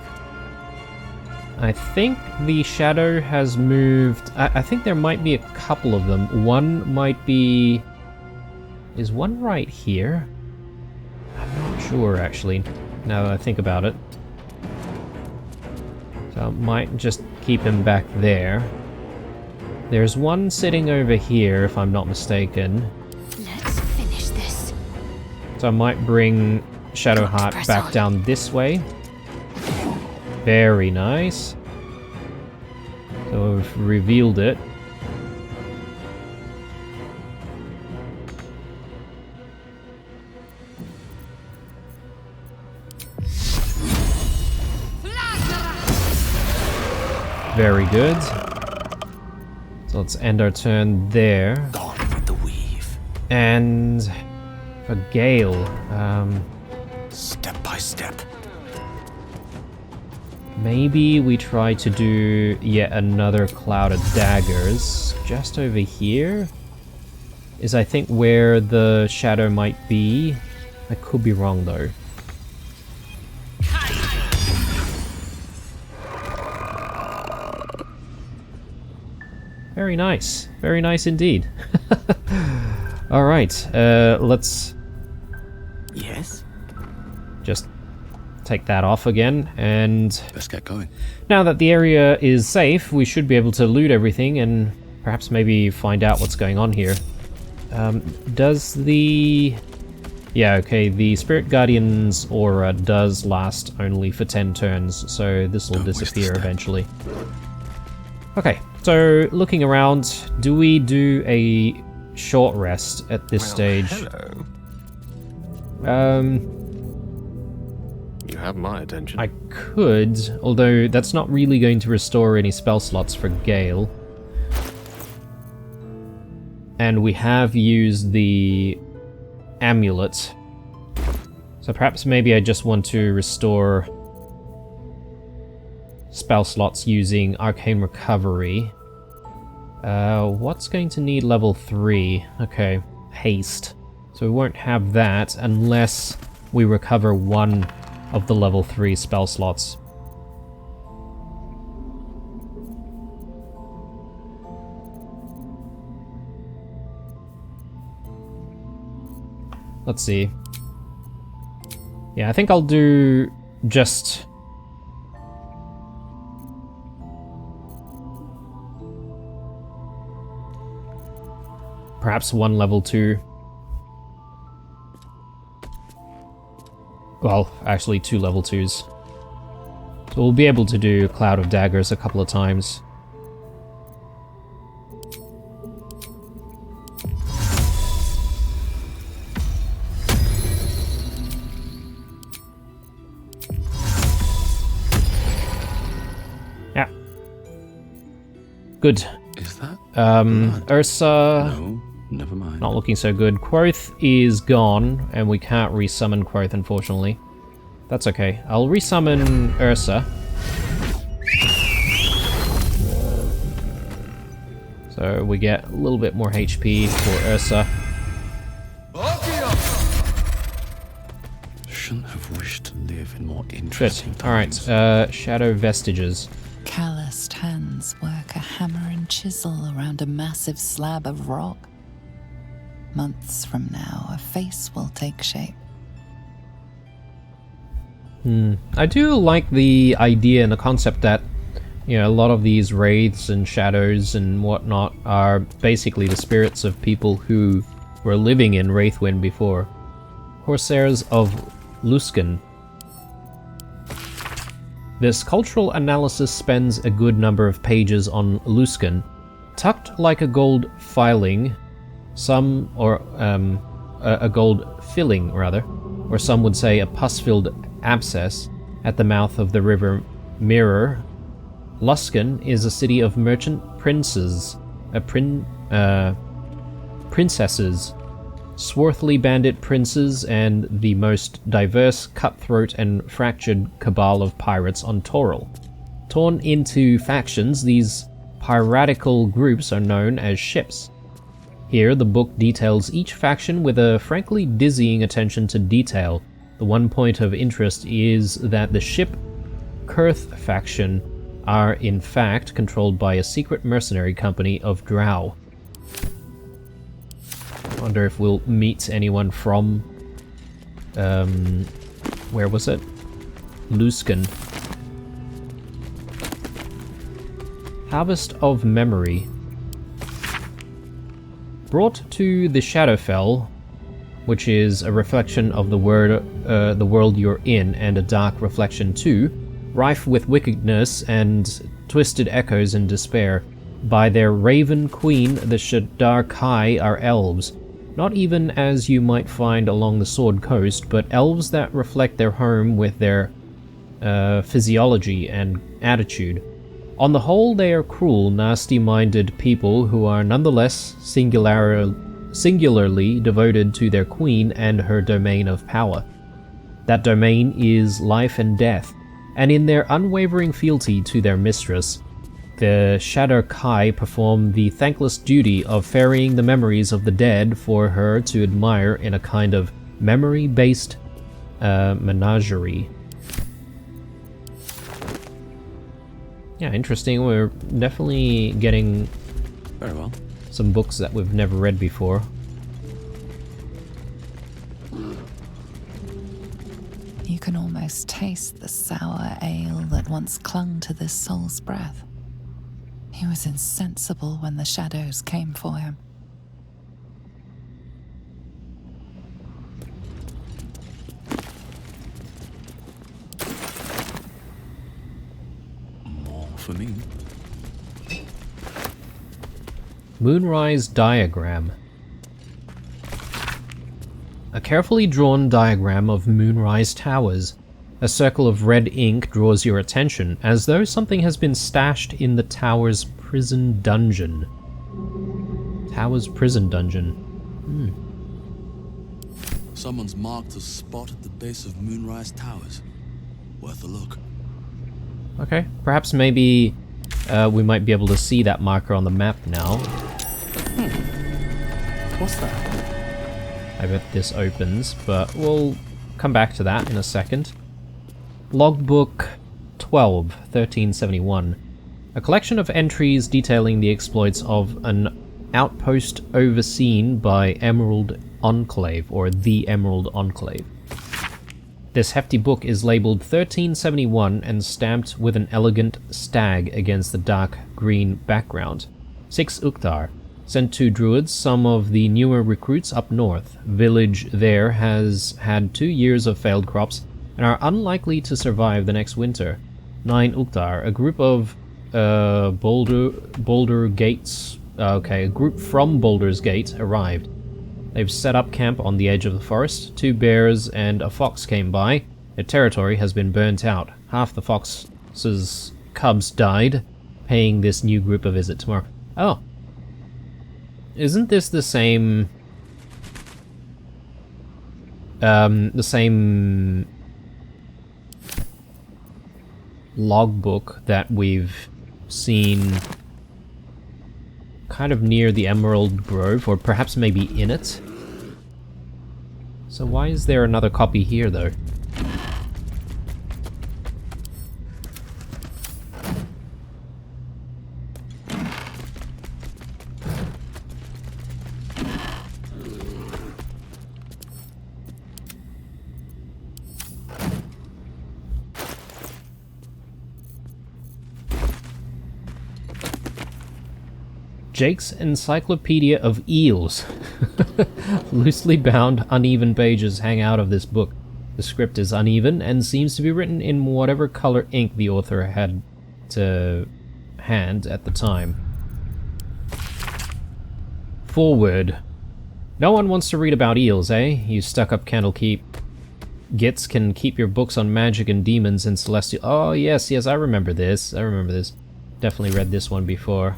I think the shadow has moved. I think there might be a couple of them. One might be... Is one right here? I'm not sure, actually, now that I think about it. So I might just keep him back there. There's one sitting over here, if I'm not mistaken. Let's finish this. So I might bring Shadowheart back down this way. Very nice. So we've revealed it. Very good. So let's end our turn there. Gone with the weave. And for Gale, Step by step. maybe we try to do yet another Cloud of Daggers. Just over here is, I think, where the shadow might be. I could be wrong, though. Very nice. Very nice indeed. Alright, let's Yes? just take that off again, and Let's get going. now that the area is safe, we should be able to loot everything and perhaps maybe find out what's going on here. Does the... Yeah, okay, the Spirit Guardian's aura does last only for 10 turns, so this will Don't waste a disappear step. eventually. Okay, so looking around, do we do a short rest at this stage? Hello. You have my attention. I could, although that's not really going to restore any spell slots for Gale. And we have used the amulet. So perhaps maybe I just want to restore spell slots using Arcane Recovery. What's going to need level 3? Okay, Haste. So we won't have that unless we recover one of the level 3 spell slots. Let's see. Yeah, I think I'll do just... perhaps one level 2. Well, actually 2 level 2s. So we'll be able to do Cloud of Daggers a couple of times. Yeah. Good. Is that blood? Ursa... No, never mind. Not looking so good. Quoth is gone, and we can't resummon Quoth, unfortunately. That's okay. I'll resummon Ursa. So we get a little bit more HP for Ursa. Shouldn't have wished to live in more Good. interesting Alright, times. Shadow Vestiges. Calloused hands work a hammer and chisel around a massive slab of rock. Months from now, a face will take shape. I do like the idea and the concept that, you know, a lot of these wraiths and shadows and whatnot are basically the spirits of people who were living in Wraithwind before. Corsairs of Luskan. This cultural analysis spends a good number of pages on Luskan, tucked like a gold filing, a gold filling rather, or some would say a pus-filled abscess at the mouth of the river Mirror. Luskan is a city of merchant princes, princesses, swarthily bandit princes, and the most diverse, cutthroat, and fractured cabal of pirates on Toril. Torn into factions, these piratical groups are known as ships. Here, the book details each faction with a frankly dizzying attention to detail. The one point of interest is that the ship Kurth faction are in fact controlled by a secret mercenary company of Drow. I wonder if we'll meet anyone from... where was it? Luskan. Harvest of Memory. Brought to the Shadowfell, which is a reflection of the world you're in, and a dark reflection too, rife with wickedness and twisted echoes and despair. By their raven queen, the Shadar Kai are elves, not even as you might find along the Sword Coast, but elves that reflect their home with their physiology and attitude. On the whole, they are cruel, nasty-minded people who are nonetheless singularly devoted to their queen and her domain of power. That domain is life and death, and in their unwavering fealty to their mistress, the Shadar Kai perform the thankless duty of ferrying the memories of the dead for her to admire in a kind of memory-based menagerie. Yeah, interesting. We're definitely getting Very well. some books that we've never read before. You can almost taste the sour ale that once clung to this soul's breath. He was insensible when the shadows came for him. More for me. Moonrise diagram. A carefully drawn diagram of Moonrise Towers. A circle of red ink draws your attention, as though something has been stashed in the tower's prison dungeon. Tower's prison dungeon. Someone's marked a spot at the base of Moonrise Towers. Worth a look. Okay, perhaps maybe we might be able to see that marker on the map now. What's that? I bet this opens, but we'll come back to that in a second. Logbook 12, 1371. A collection of entries detailing the exploits of an outpost overseen by Emerald Enclave, or the Emerald Enclave. This hefty book is labeled 1371 and stamped with an elegant stag against the dark green background. 6 Uktar. Sent to druids, some of the newer recruits up north. Village there has had 2 years of failed crops and are unlikely to survive the next winter. 9 Uktar. A group of Baldur Gates. A group from Baldur's Gate arrived. They've set up camp on the edge of the forest. 2 bears and a fox came by. Their territory has been burnt out. Half the fox's cubs died, paying this new group a visit tomorrow. Oh. Isn't this the same... logbook that we've seen kind of near the Emerald Grove, or perhaps maybe in it? So why is there another copy here, though? Jake's Encyclopedia of Eels. Loosely bound, uneven pages hang out of this book. The script is uneven and seems to be written in whatever color ink the author had to hand at the time. Forward. No one wants to read about eels, eh? You stuck-up Candlekeep gits can keep your books on magic and demons and celestial... Oh, yes, I remember this. Definitely read this one before.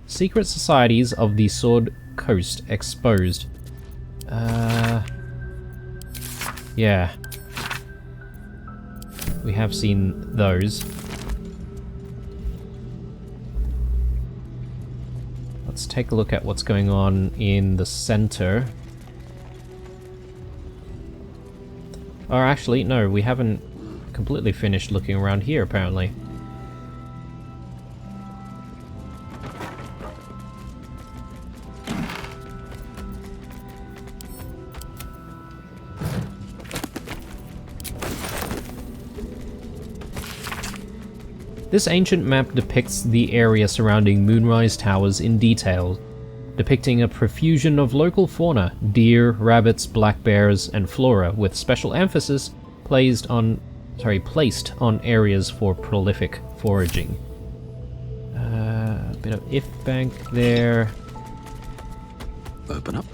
Secret societies of the Sword Coast exposed. Yeah. We have seen those. Let's take a look at what's going on in the center. Or actually, no, we haven't completely finished looking around here, apparently. This ancient map depicts the area surrounding Moonrise Towers in detail, depicting a profusion of local fauna, deer, rabbits, black bears, and flora, with special emphasis placed on areas for prolific foraging. A bit of if bank there. Open up.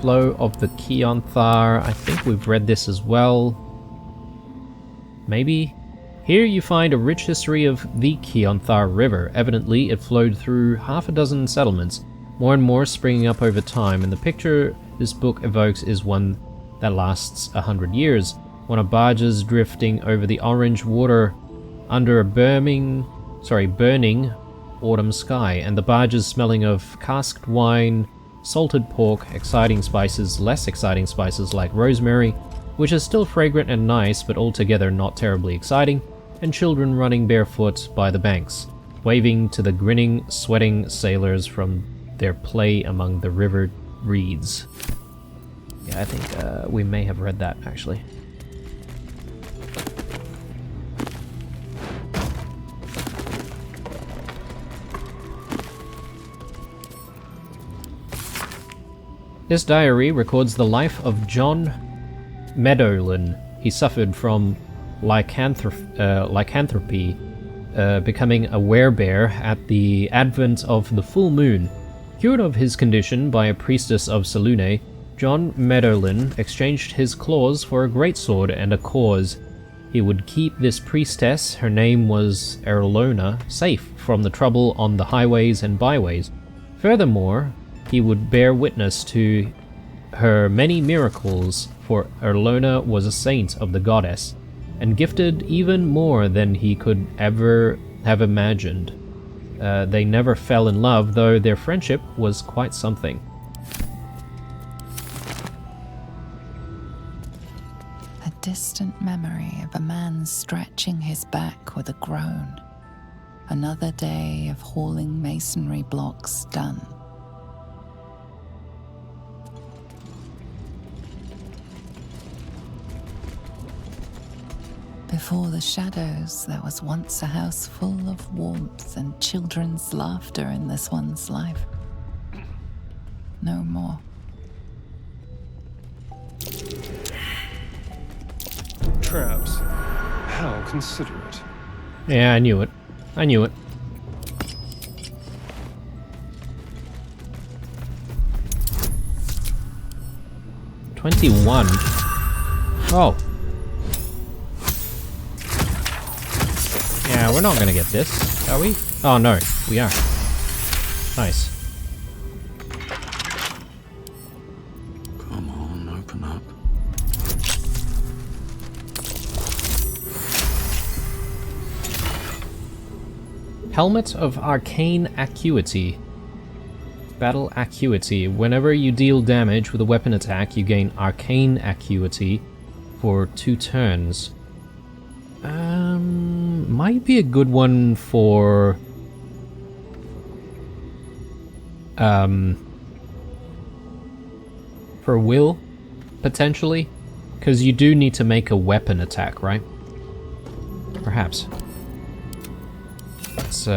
Flow of the Keonthar. I think we've read this as well. Maybe? Here you find a rich history of the Keonthar River. Evidently, it flowed through half a dozen settlements, more and more springing up over time, and the picture this book evokes is one that lasts 100 years. One of barges drifting over the orange water under a burning autumn sky, and the barges smelling of casked wine, salted pork, exciting spices, less exciting spices like rosemary, which is still fragrant and nice but altogether not terribly exciting, and children running barefoot by the banks, waving to the grinning, sweating sailors from their play among the river reads. Yeah, I think we may have read that, actually. This diary records the life of John Meadowlin. He suffered from lycanthropy, becoming a werebear at the advent of the full moon. Cured of his condition by a priestess of Selûnite, John Meadowlin exchanged his claws for a greatsword and a cause. He would keep this priestess, her name was Erlona, safe from the trouble on the highways and byways. Furthermore, he would bear witness to her many miracles, for Erlona was a saint of the goddess, and gifted even more than he could ever have imagined. They never fell in love, though their friendship was quite something. A distant memory of a man stretching his back with a groan. Another day of hauling masonry blocks done. Before the shadows, there was once a house full of warmth and children's laughter in this one's life. No more. Traps. How considerate. Yeah, I knew it. I knew it. $21. Oh. Yeah, we're not gonna get this, are we? Oh no, we are. Nice. Come on, open up. Helmet of Arcane Acuity. Battle Acuity. Whenever you deal damage with a weapon attack, you gain Arcane Acuity for 2 turns. Might be a good one for Will, potentially, because you do need to make a weapon attack, right? Perhaps. Let's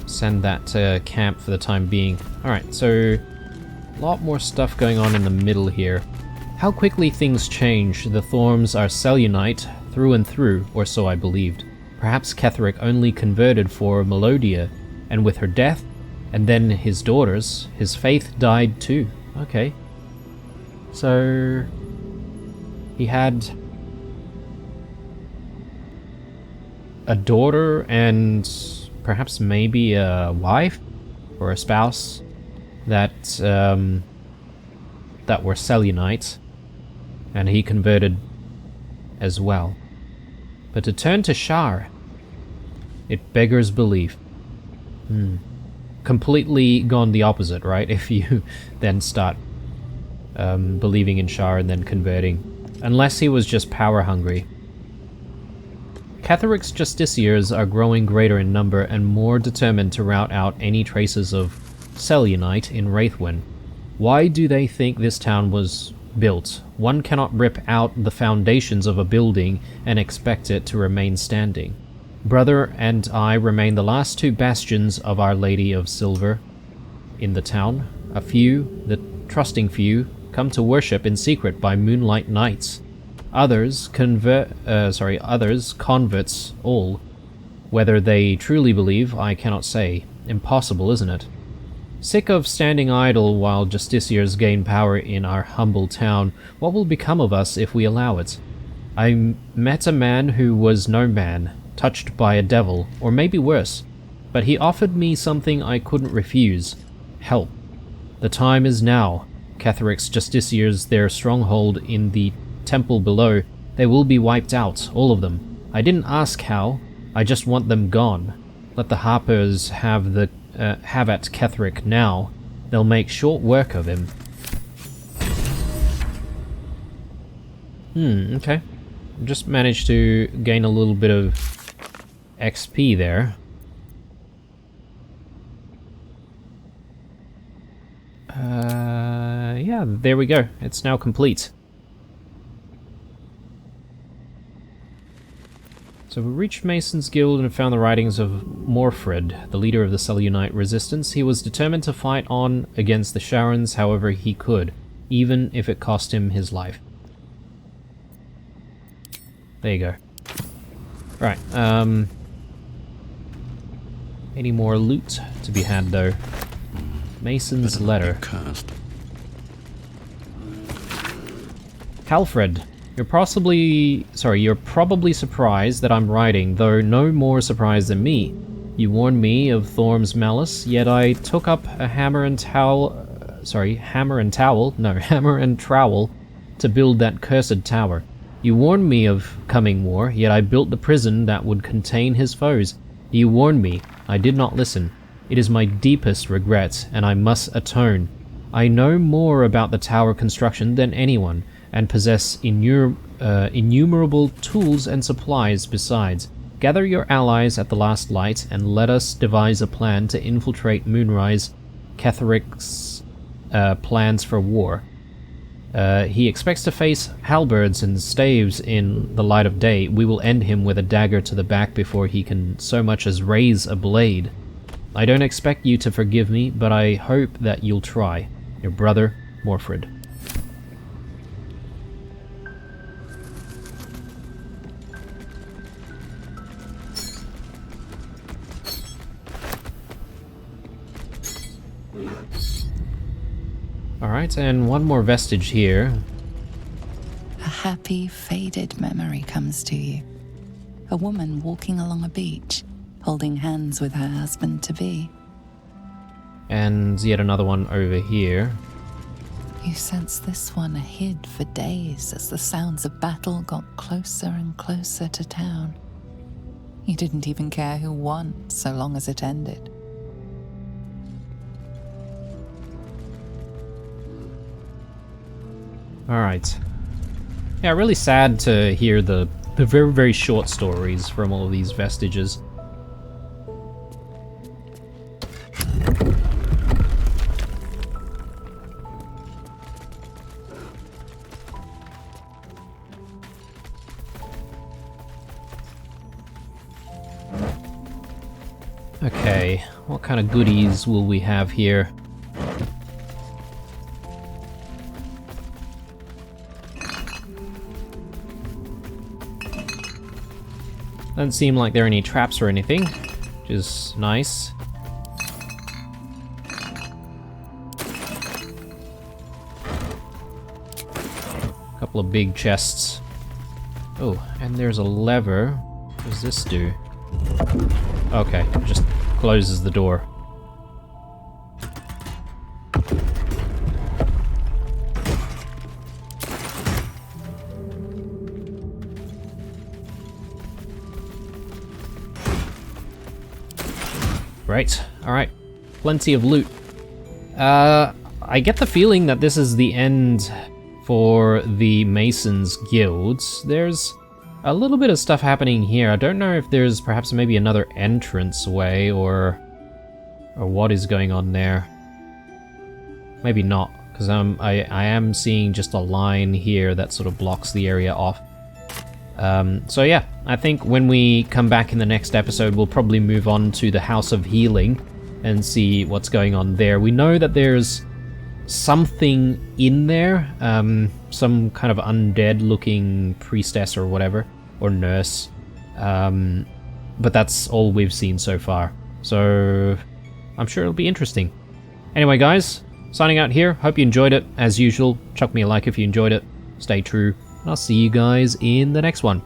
send that to camp for the time being. Alright, so a lot more stuff going on in the middle here. How quickly things change. The Thorms are Selûnite through and through, or so I believed. Perhaps Ketheric only converted for Melodia, and with her death, and then his daughters, his faith died too. Okay. So he had a daughter and perhaps maybe a wife or a spouse that that were Selûnite, and he converted as well. But to turn to Shar, it beggars belief. Completely gone the opposite, right? If you then start believing in Shar and then converting. Unless he was just power hungry. Ketheric's justiciars are growing greater in number and more determined to rout out any traces of Selûnite in Wraithwyn. Why do they think this town was built? One cannot rip out the foundations of a building and expect it to remain standing. Brother and I remain the last 2 bastions of Our Lady of Silver in the town. A few, the trusting few, come to worship in secret by moonlight nights. Others converts all. Whether they truly believe, I cannot say. Impossible, isn't it? Sick of standing idle while justiciars gain power in our humble town, what will become of us if we allow it? I met a man who was no man, touched by a devil, or maybe worse, but he offered me something I couldn't refuse. Help. The time is now. Ketheric's justiciars, their stronghold in the temple below, they will be wiped out, all of them. I didn't ask how, I just want them gone. Let the Harpers have at Ketheric now. They'll make short work of him. Okay. Just managed to gain a little bit of XP there. Yeah, yeah, there we go. It's now complete. So we reached Mason's Guild and found the writings of Morfred, the leader of the Selûnite resistance. He was determined to fight on against the Sharons however he could, even if it cost him his life. There you go. Right, any more loot to be had though? Mason's letter. Cursed. Halfred, you're probably surprised that I'm writing, though no more surprised than me. You warned me of Thorm's malice, yet I took up a hammer and trowel to build that cursed tower. You warned me of coming war, yet I built the prison that would contain his foes. You warned me, I did not listen. It is my deepest regret, and I must atone. I know more about the tower construction than anyone, and possess innumerable tools and supplies besides. Gather your allies at the last light, and let us devise a plan to infiltrate Moonrise Ketheric's plans for war. He expects to face halberds and staves in the light of day. We will end him with a dagger to the back before he can so much as raise a blade. I don't expect you to forgive me, but I hope that you'll try. Your brother, Morfred. Alright, and one more vestige here. A happy, faded memory comes to you. A woman walking along a beach, holding hands with her husband-to-be. And yet another one over here. You sense this one hid for days as the sounds of battle got closer and closer to town. You didn't even care who won, so long as it ended. Alright. Yeah, really sad to hear the very, very short stories from all of these vestiges. Okay, what kind of goodies will we have here? Doesn't seem like there are any traps or anything, which is nice. Couple of big chests. Oh, and there's a lever. What does this do? Okay, it just closes the door. Right, alright. Plenty of loot. I get the feeling that this is the end for the Masons Guilds. There's a little bit of stuff happening here. I don't know if there's perhaps maybe another entrance way or what is going on there. Maybe not, because I am seeing just a line here that sort of blocks the area off. So yeah, I think when we come back in the next episode, we'll probably move on to the House of Healing and see what's going on there. We know that there's something in there, some kind of undead-looking priestess or whatever, or nurse, but that's all we've seen so far. So I'm sure it'll be interesting. Anyway, guys, signing out here. Hope you enjoyed it. As usual, chuck me a like if you enjoyed it. Stay true. And I'll see you guys in the next one.